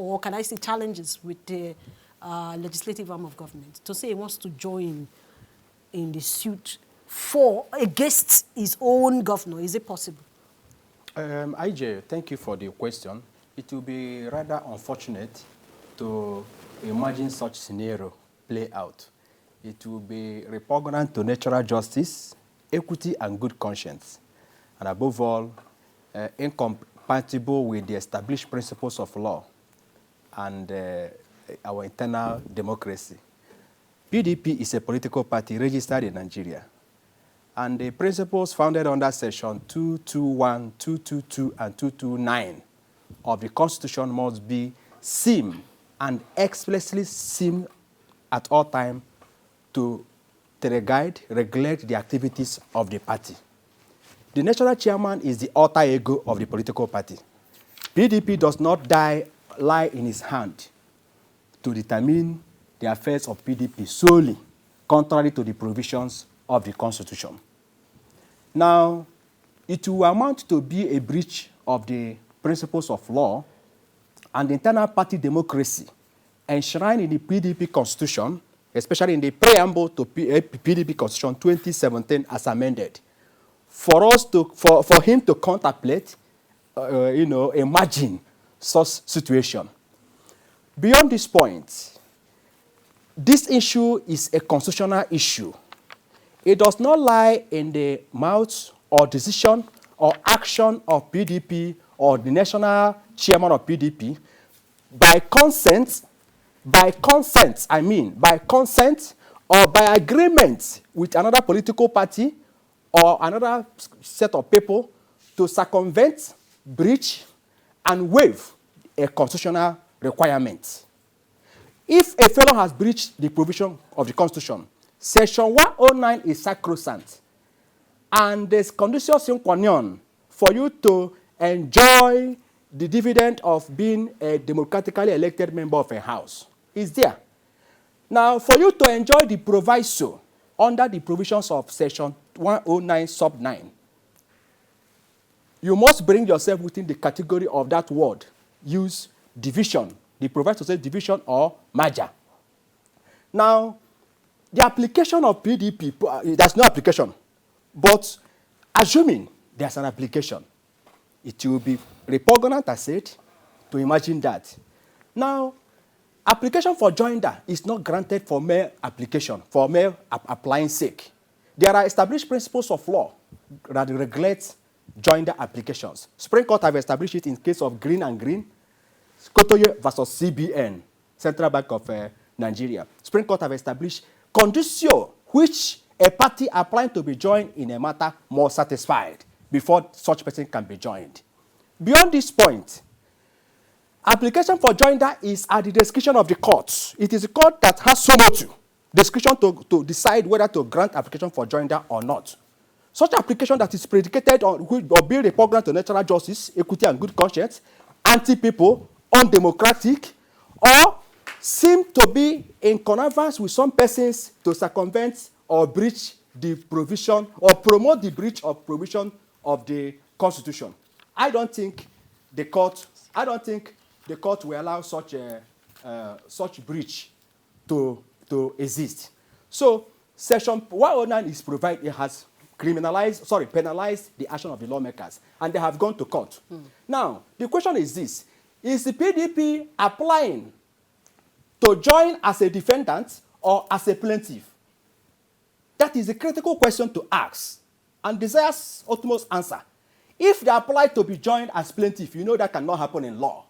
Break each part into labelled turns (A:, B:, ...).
A: or can I say challenges with the legislative arm of government to say he wants to join in the suit against his own governor? Is it possible?
B: IJ, thank you for the question. It will be rather unfortunate to imagine such scenario play out. It will be repugnant to natural justice, equity, and good conscience, and above all, incompatible with the established principles of law and our internal democracy. PDP is a political party registered in Nigeria, and the principles founded under Section 221, 222, and 229 of the Constitution must be seen and explicitly seen at all times to guide, regulate the activities of the party. The national chairman is the alter ego of the political party. PDP does not lie in his hand to determine the affairs of PDP solely, contrary to the provisions of the Constitution. Now, it will amount to be a breach of the principles of law and internal party democracy enshrined in the PDP Constitution, especially in the preamble to PDP Constitution 2017 as amended, for him to contemplate, imagine such situation. Beyond this point, this issue is a constitutional issue. It does not lie in the mouth or decision or action of PDP or the national chairman of PDP by consent or by agreement with another political party or another set of people to circumvent, breach, and waive a constitutional requirement. If a fellow has breached the provision of the Constitution, Section 109 is sacrosanct, and there's condition sine qua non for you to enjoy the dividend of being a democratically elected member of a house. Is there. Now, for you to enjoy the proviso under the provisions of Section 109 sub 9, you must bring yourself within the category of that word. Use division. The proviso says division or merger. Now, the application of PDP, there's no application, but assuming there's an application, it will be repugnant, I said, to imagine that. Now, application for joinder is not granted for mere application, for mere applying sake. There are established principles of law that regulate joinder applications. Supreme Court have established it in case of Green and Green, Kotoye versus CBN, Central Bank of Nigeria. Supreme Court have established conditio which a party applying to be joined in a matter must satisfied before such person can be joined. Beyond this point, application for joinder is at the discretion of the courts. It is the court that has so much discretion to decide whether to grant application for joinder or not. Such application that is predicated on or be repugnant to natural justice, equity, and good conscience, anti-people, undemocratic, or seem to be in connivance with some persons to circumvent or breach the provision or promote the breach of provision of the Constitution. I don't think the court will allow such breach to exist. So Section 109 is penalized the action of the lawmakers, and they have gone to court. Now, the question is this: is the PDP applying to join as a defendant or as a plaintiff? That is a critical question to ask and desires utmost answer. If they apply to be joined as plaintiff, you know that cannot happen in law.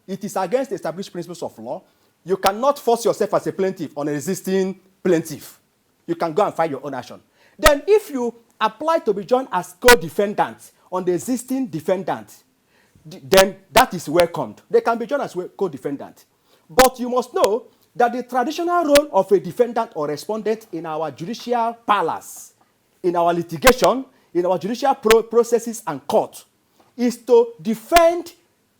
B: It is against the established principles of law. You cannot force yourself as a plaintiff on an existing plaintiff. You can go and file your own action. Then if you apply to be joined as co-defendant on the existing defendant, then that is welcomed. They can be joined as co-defendant. But you must know that the traditional role of a defendant or respondent in our judicial palace, in our litigation, in our judicial processes and court, is to defend,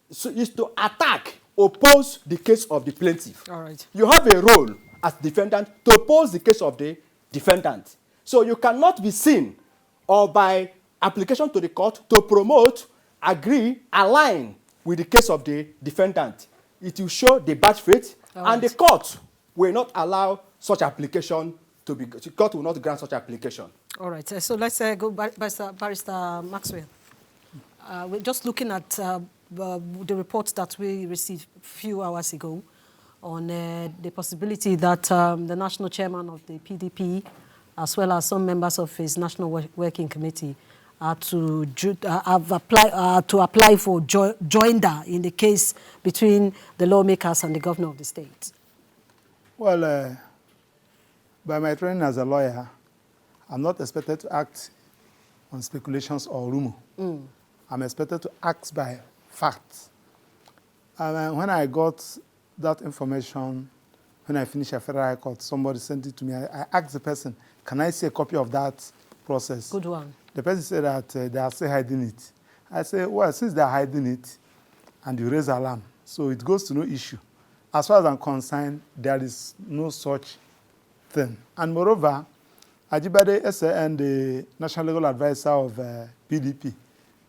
B: is to attack, oppose the case of the plaintiff.
A: All right.
B: You have a role as defendant to oppose the case of the defendant. So you cannot be seen or by application to the court to promote, agree, align with the case of the defendant. it will show the bad faith,
A: All
B: and
A: right.
B: the court will not allow such application to be, the court will not grant such application.
A: All right. So let's go Barrister Maxwell. We're just looking at the reports that we received a few hours ago on the possibility that the national chairman of the PDP, as well as some members of his national working committee, are to apply for joinder in the case between the lawmakers and the governor of the state.
C: Well, by my training as a lawyer, I'm not expected to act on speculations or rumor. I'm expected to act by facts. And when I got that information, when I finished at Federal High Court, somebody sent it to me. I asked the person, can I see a copy of that process?
A: Good one.
C: The person said that they are still hiding it. I said, well, since they are hiding it and you raise alarm, so it goes to no issue. As far as I'm concerned, there is no such thing. And moreover, Ajibade SAN, the National Legal Advisor of PDP,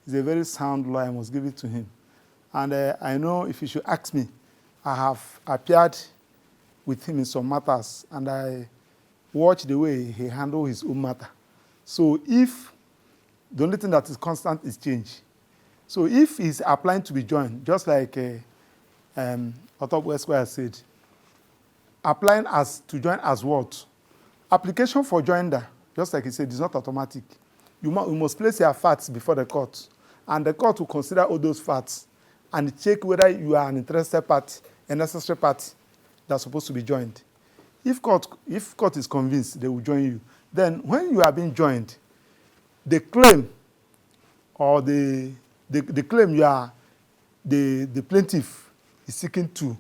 C: is a very sound lawyer. I must give it to him. And I know if you should ask me, I have appeared with him in some matters, and I watch the way he handles his own matter. So if the only thing that is constant is change. So if he's applying to be joined, just like Otto Esquire said, applying as to join as what? Application for joinder, just like he said, is not automatic. You must place your facts before the court, and the court will consider all those facts and check whether you are an interested party, a necessary party that's supposed to be joined. If court is convinced, they will join you. Then when you are being joined, the claim or the claim you are the plaintiff is seeking to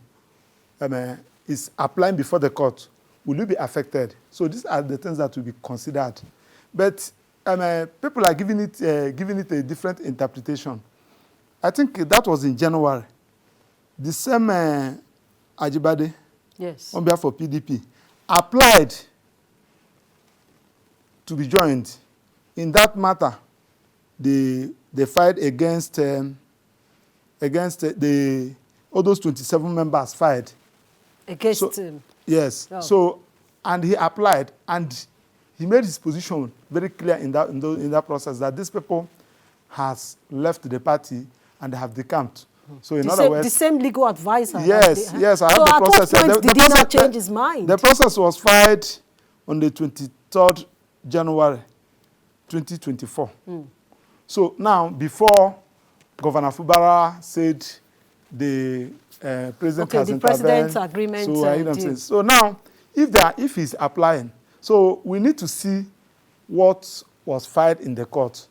C: is applying before the court, will you be affected? So these are the things that will be considered. But people are giving it a different interpretation. I think that was in January. The same Ajibade,
A: yes,
C: on behalf of PDP, applied to be joined. In that matter, they filed against all those 27 members filed.
A: Against him.
C: Yes.
A: Oh.
C: So, and he applied, and he made his position very clear in that process that these people has left the party and they have decamped. So in other words,
A: the same legal advisor.
C: yes, yes, I have
A: so
C: the process.
A: So at what point did he not change his mind?
C: The process was filed on the 23rd January 2024. So now, before Governor Fubara said the president has
A: the
C: intervened.
A: president's agreement.
C: So now, if he's applying, so we need to see what was filed in the court.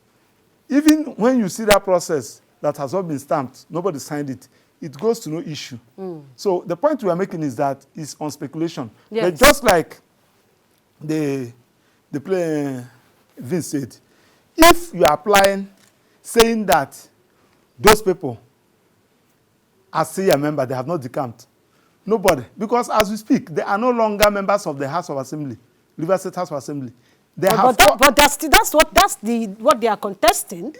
C: Even when you see that process that has not been stamped, nobody signed it, it goes to no issue. So the point we are making is that it's on speculation.
A: Yes.
C: But just like the Vince said, if you are applying saying that those people are still a member, they have not decamped, nobody, because as we speak, they are no longer members of the House of Assembly, River State House of Assembly.
A: But that's what they are contesting.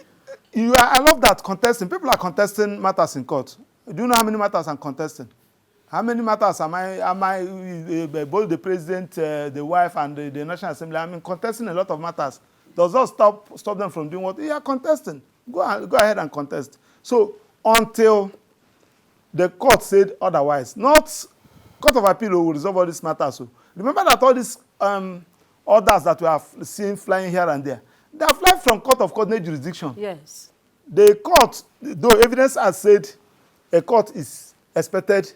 C: I love that contesting. People are contesting matters in court. Do you know how many matters I'm contesting? How many matters am I both the president, the wife, and the National Assembly? I mean, contesting a lot of matters. Does that stop them from doing what they are contesting? Go ahead and contest. So until the court said otherwise, not Court of Appeal will resolve all these matters. So remember that all these orders that we have seen flying here and there, they are flying from court of coordinate jurisdiction.
A: Yes.
C: The court, though evidence has said a court is expected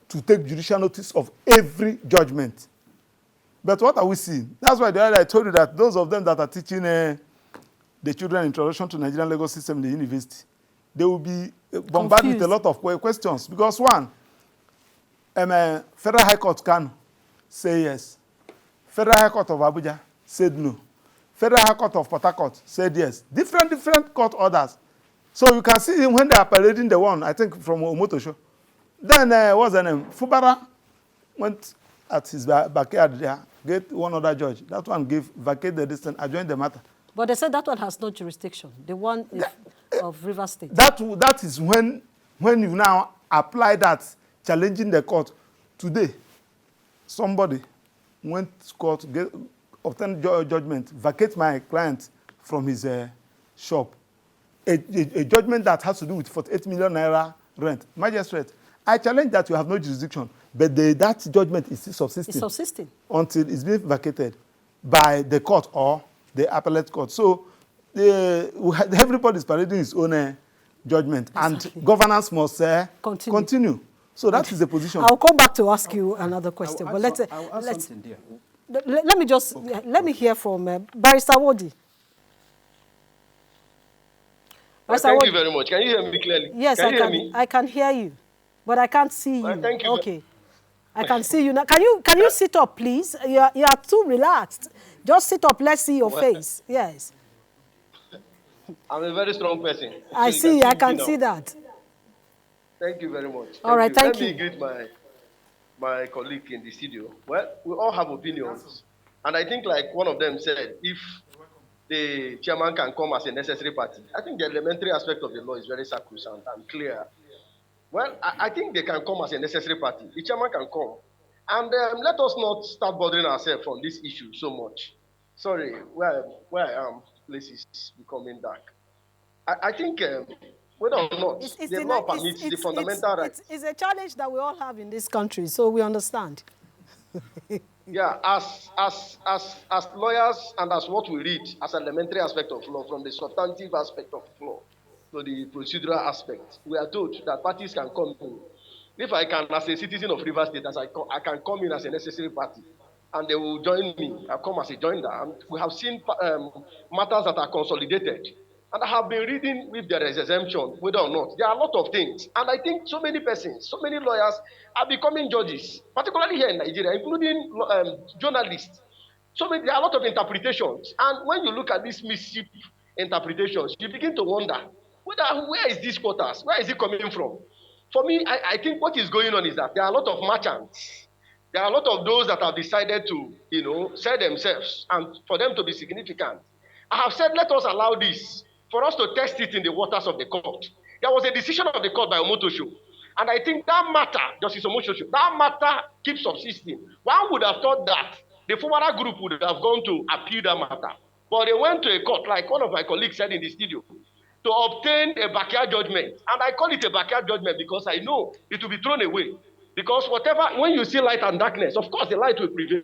C: to take judicial notice of every judgment. But what are we seeing? That's why the other day I told you that those of them that are teaching the children Introduction to Nigerian Legal System in the university, they will be bombarded with a lot of questions. Because one, Federal High Court can say yes. Federal High Court of Abuja said no. Federal High Court of Port Harcourt said yes. Different court orders. So you can see when they are parading the one, I think from Omoto show. Then what's the name? Fubara went at his backyard there, get one other judge. That one vacate the distance, adjoin the matter.
A: But they said that one has no jurisdiction. The one of River State.
C: That is when you now apply that challenging the court. Today, somebody went to court, obtained judgment, vacate my client from his shop. A judgment that has to do with 48 million naira rent. Magistrate, I challenge that you have no jurisdiction, but that judgment is still subsisting.
A: It's subsisting.
C: Until it's being vacated by the court or the appellate court. So everybody is parading his own judgment, exactly. And governance must continue. So that is the position.
A: I'll come back to ask you another question, but let's
B: something there.
A: Let me hear from Barrister Wodi.
D: Thank you very much. Can you hear me clearly?
A: Yes, I can hear you, but I can't see you.
D: Thank you.
A: Okay, I can see you now. Can you sit up, please? You are too relaxed. Just sit up. Let's see your face. Yes.
D: I'm a very strong person.
A: I see. I can see that.
D: Thank you very much.
A: All right. Thank you.
D: Let me greet my colleague in the studio. Well, we all have opinions, and I think, like one of them said, if the chairman can come as a necessary party, I think the elementary aspect of the law is very sacrosanct and clear. Well, I think they can come as a necessary party. The chairman can come. And let us not start bothering ourselves on this issue so much. Sorry, where I am, place is becoming dark. I think whether or not the law permits the fundamental rights.
A: It's a challenge that we all have in this country, so we understand.
D: Yeah, as lawyers and as what we read as elementary aspect of law, from the substantive aspect of law to the procedural aspect, we are told that parties can come in. If I can, as a citizen of Rivers State, I can come in as a necessary party, and they will join me. I come as a joiner. And we have seen matters that are consolidated. And I have been reading if there is exemption, whether or not. There are a lot of things. And I think so many persons, so many lawyers are becoming judges, particularly here in Nigeria, including journalists. There are a lot of interpretations. And when you look at these mischief interpretations, you begin to wonder, where is this quarters? Where is it coming from? For me, I think what is going on is that there are a lot of merchants. There are a lot of those that have decided to, sell themselves and for them to be significant. I have said, let us allow this for us to test it in the waters of the court. There was a decision of the court by Omotosho. And I think that matter, Justice Omotosho, that matter keeps subsisting. One would have thought that the Fumara group would have gone to appeal that matter. But they went to a court, like one of my colleagues said in the studio, to obtain a backyard judgment. And I call it a backyard judgment because I know it will be thrown away. Because when you see light and darkness, of course the light will prevail.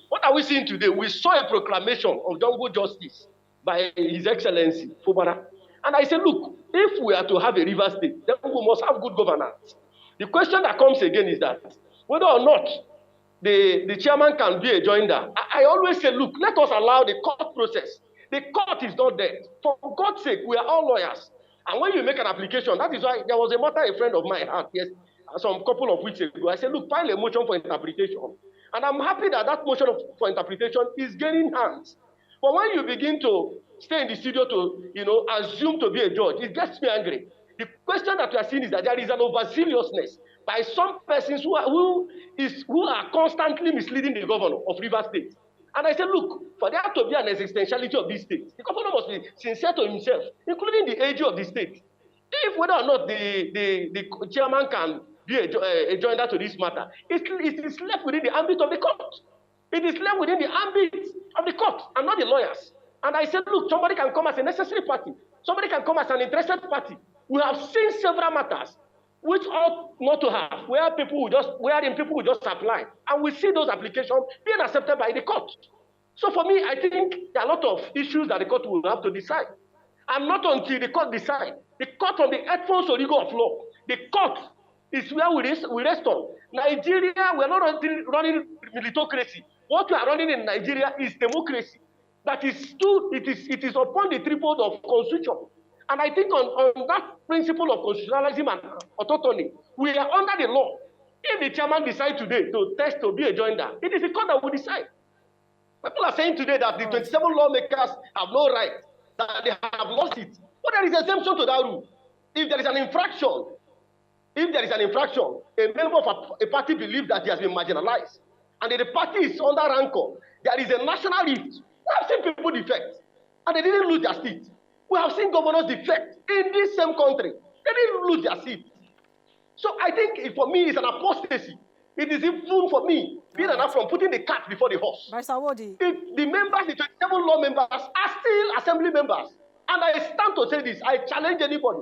D: What are we seeing today? We saw a proclamation of jungle justice by His Excellency, Fubara. And I said, look, if we are to have a river state, then we must have good governance. The question that comes again is that whether or not the chairman can be a joiner. I always say, look, let us allow the court process. The court is not dead. For God's sake, we are all lawyers. And when you make an application, that is why there was a matter a friend of mine had some couple of weeks ago. I said, look, file a motion for interpretation. And I'm happy that motion for interpretation is gaining hands. But when you begin to stay in the studio to, assume to be a judge, it gets me angry. The question that we are seeing is that there is an overzealousness by some persons who are constantly misleading the governor of Rivers State. And I said, look, for there to be an existentiality of this state, the governor must be sincere to himself, including the age of the state. If whether or not the chairman can be a joiner to this matter, it is left within the ambit of the court. It is left within the ambit of the court and not the lawyers. And I said, look, somebody can come as a necessary party. Somebody can come as an interested party. We have seen several matters which ought not to have, wherein people will just apply. And we see those applications being accepted by the court. So for me, I think there are a lot of issues that the court will have to decide. And not until the court decide. The court on the headphones origo of law. The court is where we rest on. Nigeria, we are not running militocracy. What we are running in Nigeria is democracy. That is true. It is upon the tripod of constitution. And I think on that principle of constitutionalism and autonomy, we are under the law. If the chairman decides today to test to be a joiner, it is the court that will decide. People are saying today that the 27 lawmakers have no right, that they have lost it. But there is exemption to that rule. If there is an infraction, a member of a party believes that he has been marginalized, and the party is under rancor, there is a national rift. We have seen people defect, and they didn't lose their seat. We have seen governors defect in this same country. They didn't lose their seat. So I think for me, it's an apostasy. It is even for me being an from putting the cart before the horse.
A: Barrister Awodi.
D: If the members, the 27 law members, are still assembly members, and I stand to say this, I challenge anybody.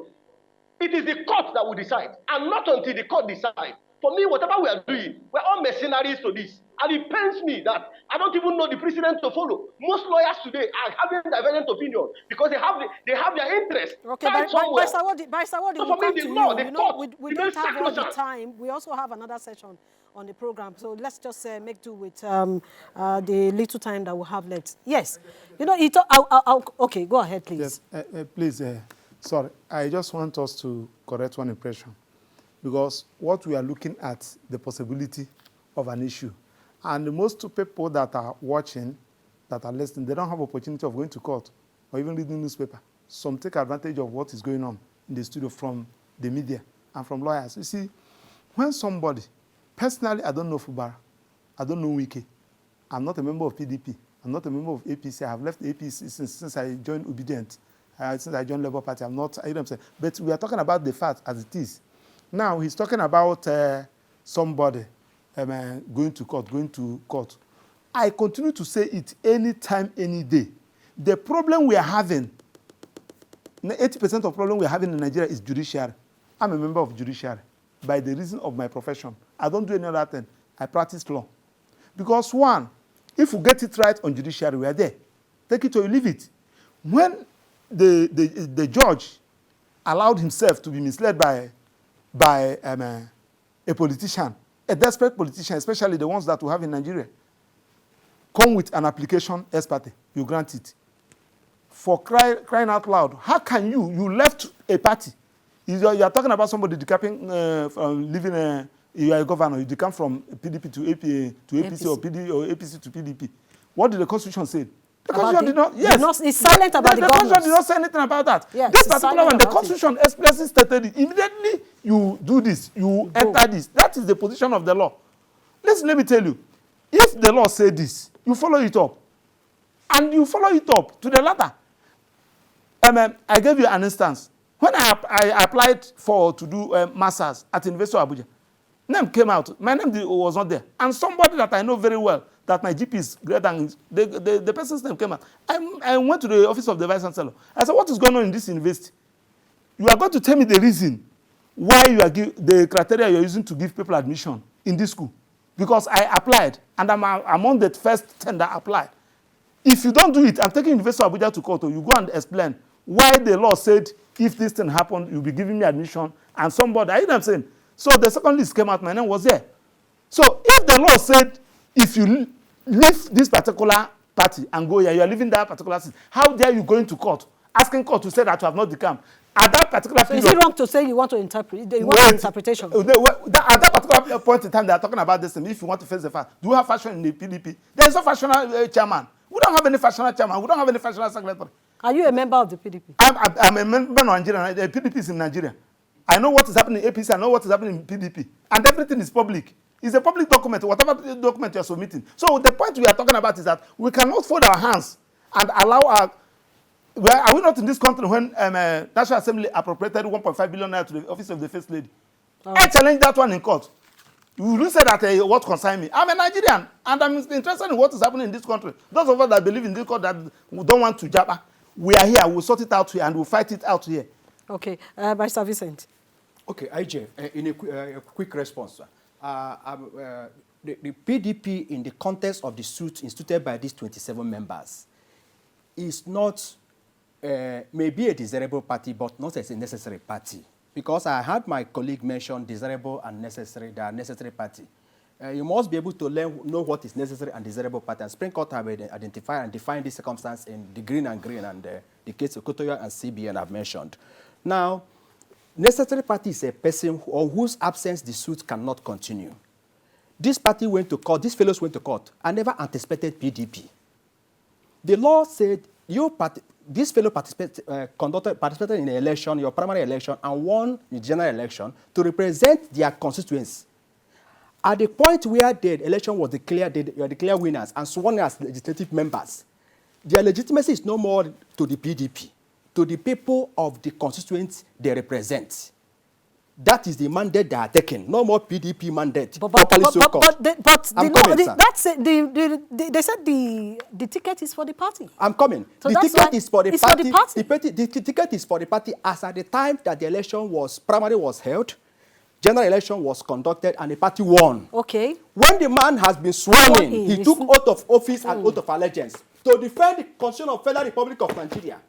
D: It is the court that will decide, and not until the court decide. For me, whatever we are doing, we're all mercenaries to this. And it pains me that I don't even know the precedent to follow. Most lawyers today are having divergent opinion because they have their interest.
A: Okay, Barrister Awodi,
D: So
A: we'll
D: for me,
A: come
D: the
A: to
D: law,
A: you.
D: the
A: You know,
D: court,
A: we don't have all the time. We also have another session on the program. So let's just make do with the little time that we have left. Yes. You know, okay, go ahead, please.
C: Yes, please, sorry. I just want us to correct one impression. Because what we are looking at, the possibility of an issue. And most people that are watching, that are listening, they don't have opportunity of going to court or even reading newspaper. Some take advantage of what is going on in the studio from the media and from lawyers. You see, when somebody, personally, I don't know Fubara, I don't know Wike, I'm not a member of PDP, I'm not a member of APC, I have left APC since I joined Obedient, since I joined Labour Party, I'm not, you know what I'm saying? But we are talking about the fact as it is. Now, he's talking about somebody going to court. I continue to say it anytime, any day. The problem we are having, 80% of problem we are having in Nigeria is judiciary. I'm a member of judiciary by the reason of my profession. I don't do any other thing. I practice law. Because one, if we get it right on judiciary, we are there. Take it or you leave it. When the judge allowed himself to be misled by a politician, a desperate politician, especially the ones that we have in Nigeria, come with an application ex parte, you grant it. For crying out loud, how can you left a party? You are talking about somebody decamping from living, you are a governor, you decamp from PDP to APC or APC to PDP. What did the Constitution say? The Constitution did not, yes.
A: It's silent about the
C: Constitution did not say anything about that.
A: Yes,
C: this particular one, the Constitution expressly stated it. Immediately you do this, you enter this. That is the position of the law. Listen, let me tell you. If the law says this, you follow it up. And you follow it up to the latter. I gave you an instance. When I applied to do masters at University of Abuja, name came out. My name was not there. And somebody that I know very well, that my GP is greater than the person's name came out. I went to the office of the vice chancellor. I said, what is going on in this university? You are going to tell me the reason why you are the criteria you are using to give people admission in this school. Because I applied, and I'm among the first 10 that applied. If you don't do it, I'm taking University of Abuja to court, or you go and explain why the law said if this thing happened, you'll be giving me admission, and somebody, you know what I'm saying? So the second list came out, my name was there. So if the law said, if you leave this particular party and go here, you are leaving that particular seat, how dare you go into court, asking court to say that you have not decamped? At that particular period,
A: is it wrong to say you want to interpret? You want an interpretation?
C: At that particular point in time, they are talking about this, and if you want to face the fact, do you have fashion in the PDP? There is no fashional chairman. We don't have any fashional chairman. We don't have any fashional secretary.
A: Are you a member of the PDP?
C: I'm a member of Nigeria. The PDP is in Nigeria. I know what is happening in APC. I know what is happening in PDP. And everything is public. It's a public document, whatever document you are submitting. So the point we are talking about is that we cannot fold our hands and allow our... Well, are we not in this country when National Assembly appropriated 1.5 billion naira to the office of the First Lady? I challenge that one in court. You will say that what concerns me. I'm a Nigerian, and I'm interested in what is happening in this country. Those of us that believe in this country that don't want to jabber, we are here. We'll sort it out here, and we'll fight it out here.
A: Okay, Barrister Vincent.
B: Okay, IJ, in a quick response, the PDP in the context of the suit instituted by these 27 members is not, maybe a desirable party, but not as a necessary party. Because I had my colleague mention desirable and necessary, they are necessary party. You must be able to know what is necessary and desirable party. And Supreme Court have identified and defined this circumstance in the green and the case of Kotoya and CBN I've mentioned. Now, necessary party is a person on whose absence the suit cannot continue. This party went to court, these fellows went to court, and never anticipated PDP. The law said, this fellow participated in an election, your primary election, and won the general election to represent their constituents. At the point where the election was declared, they were declared winners and sworn as legislative members, their legitimacy is no more to the PDP, to the people of the constituents they represent. That is the mandate they are taking. No more PDP mandate.
A: But
B: I'm coming, sir.
A: that's it. They said the ticket is for the party.
B: I'm coming.
A: So
B: the
A: that's
B: ticket
A: why
B: is for the
A: it's
B: party.
A: for the party.
B: The ticket is for the party as at the time that the election primary was held, general election was conducted, and the party won.
A: Okay.
B: When the man has been sworn in, he took oath of office and oath of allegiance to defend the Constitution of Federal Republic of Nigeria.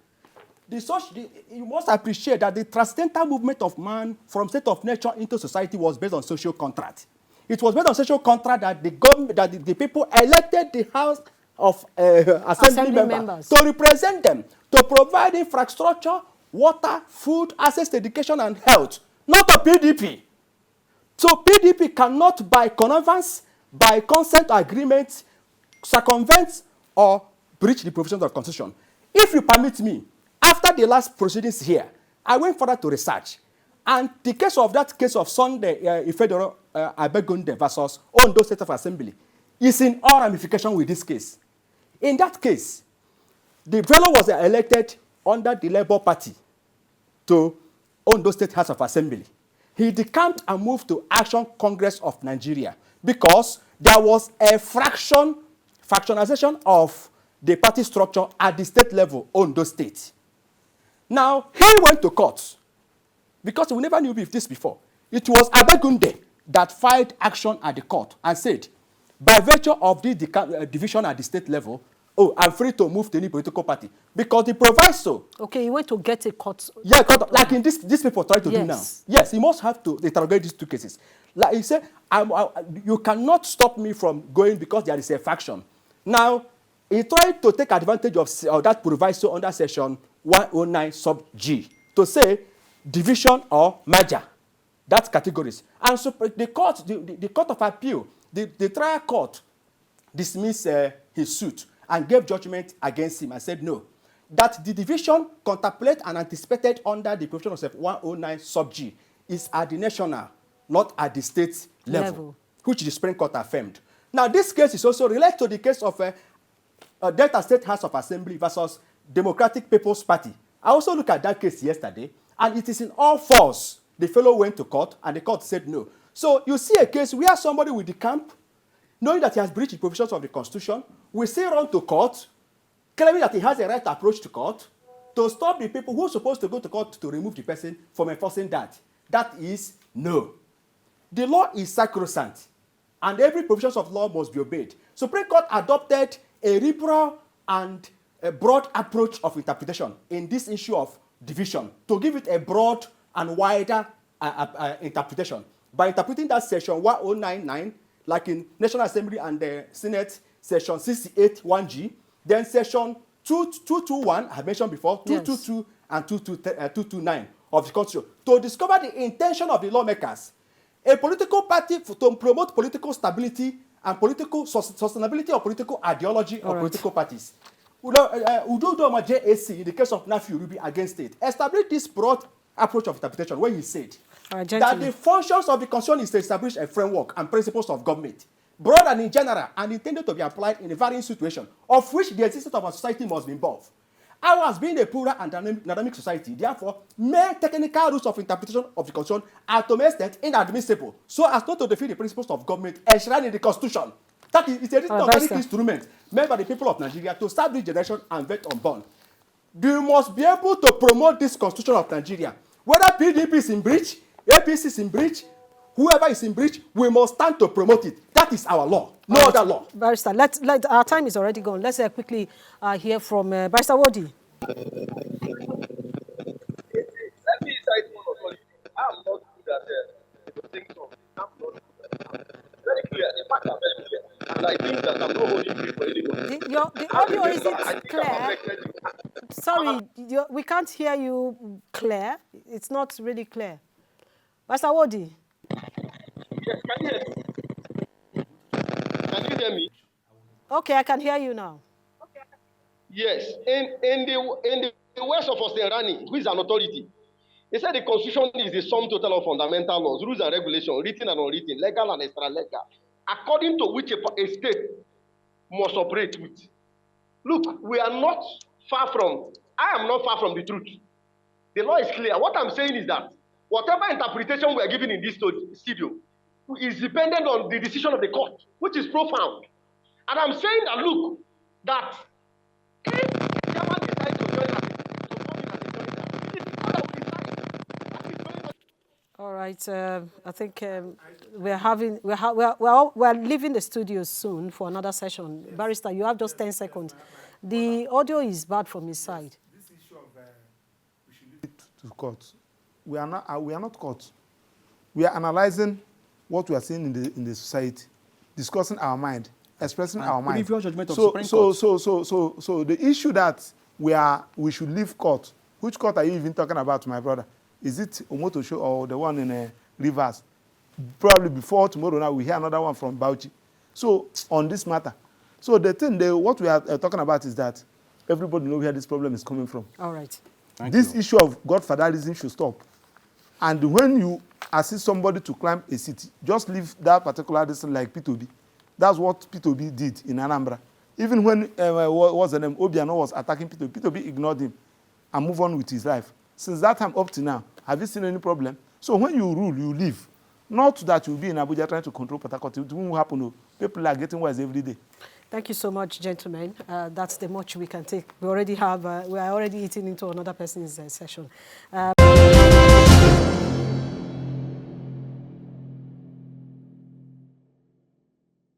B: You must appreciate that the transcendental movement of man from state of nature into society was based on social contract. It was based on social contract that the government, that the people elected the House of Assembly members to represent them, to provide infrastructure, water, food, access to education and health, not a PDP. So PDP cannot, by connivance, by consent agreement, circumvent or breach the provisions of the Constitution. If you permit me, after the last proceedings here, I went further to research. And the case of Sunday Ifedoro Abegunde versus Ondo State of Assembly is in all ramification with this case. In that case, the fellow was elected under the Labour Party to Ondo State House of Assembly. He decamped and moved to Action Congress of Nigeria because there was a fractionalization of the party structure at the state level, Ondo State. Now, he went to court because we never knew this before. It was Abegunde that filed action at the court and said, by virtue of this division at the state level, I'm free to move to any political party. Because the proviso.
A: Okay, he went to get a court.
B: Yeah, like in these people try to do now. Yes, he must have to interrogate these two cases. Like he said, you cannot stop me from going because there is a faction. Now, he tried to take advantage of that proviso under section 109 sub G to say division or merger. That's categories. And so the court of appeal, the trial court dismissed his suit and gave judgment against him and said no, that the division contemplated and anticipated under the provision of section 109 sub G is at the national, not at the state level, which the Supreme Court affirmed. Now, this case is also related to the case of Delta State House of Assembly versus Democratic People's Party. I also looked at that case yesterday, and it is in all fours. The fellow went to court, and the court said no. So you see a case where somebody with the camp, knowing that he has breached the provisions of the Constitution, will still run to court, claiming that he has a right approach to court, to stop the people who are supposed to go to court to remove the person from enforcing that. That is no. The law is sacrosanct, and every provision of law must be obeyed. Supreme Court adopted a liberal and a broad approach of interpretation in this issue of division to give it a broad and wider interpretation. By interpreting that section 1099, like in National Assembly and the Senate, section 68 1G, then section 221, I mentioned before, 222 and 229 of the Constitution, to discover the intention of the lawmakers. A political party to promote political stability and political sustainability of political ideology of political parties. Udodoma JAC, in the case of Nafi Ruby against it, established this broad approach of interpretation where he said that the functions of the Constitution is to establish a framework and principles of government, broad and in general, and intended to be applied in a varying situation, of which the existence of a society must be involved. Ours being a plural and dynamic society, therefore, mere technical rules of interpretation of the Constitution are to an extent inadmissible, so as not to defeat the principles of government enshrined in the Constitution. That is, it's a organic instrument made by the people of Nigeria to establish generation and vet unborn. You must be able to promote this Constitution of Nigeria. Whether PDP is in breach, APC is in breach, whoever is in breach, we must stand to promote it. That is our law, no other law.
A: Barrister, our time is already gone. Let's quickly hear from Barrister Wodi.
D: Let me cite one authority. I'm not good at things of I'm not good at very clear. The facts are very clear. And I think that I'm not holding free for anybody.
A: The audio isn't clear. Sorry, we can't hear you clear. It's not really clear. Barrister Wodi.
D: Yes, can you hear me? Can you hear me?
A: Okay, I can hear you now.
D: Yes, in the words of Austin Rani, who is an authority, he said the Constitution is the sum total of fundamental laws, rules and regulations, written and unwritten, legal and extra-legal, according to which a state must operate with. Look, we are not far from, I am not far from the truth. The law is clear. What I'm saying is that whatever interpretation we are giving in this studio is dependent on the decision of the court, which is profound. And I'm saying that, look, that if the chairman decides to join us, to come in as a joiner, it is the court that will decide. That is very much.
A: All right. I think we're leaving the studio soon for another session. Yes. Barrister, you have just 10 seconds. The audio is bad from his side.
C: This issue of we should leave it to court. We are not court. We are analyzing what we are seeing in the society, discussing our mind, expressing our mind.
B: Review judgment of Supreme Court.
C: So the issue that we should leave court. Which court are you even talking about, my brother? Is it Omotosho or the one in Rivers? Probably before tomorrow now we hear another one from Bauchi. So on this matter. So what we are talking about is that everybody knows where this problem is coming from.
A: All right.
C: This issue of Godfatherism should stop. And when you assist somebody to climb a city, just leave that particular distance like P2B. That's what P2B did in Anambra. Even when what was the name? Obiano was attacking P2B. P2B ignored him and moved on with his life. Since that time up to now, have you seen any problem? So when you rule, you leave. Not that you'll be in Abuja trying to control Port Harcourt. It won't happen. People are getting worse every day.
A: Thank you so much, gentlemen. That's the much we can take. We are already eating into another person's session.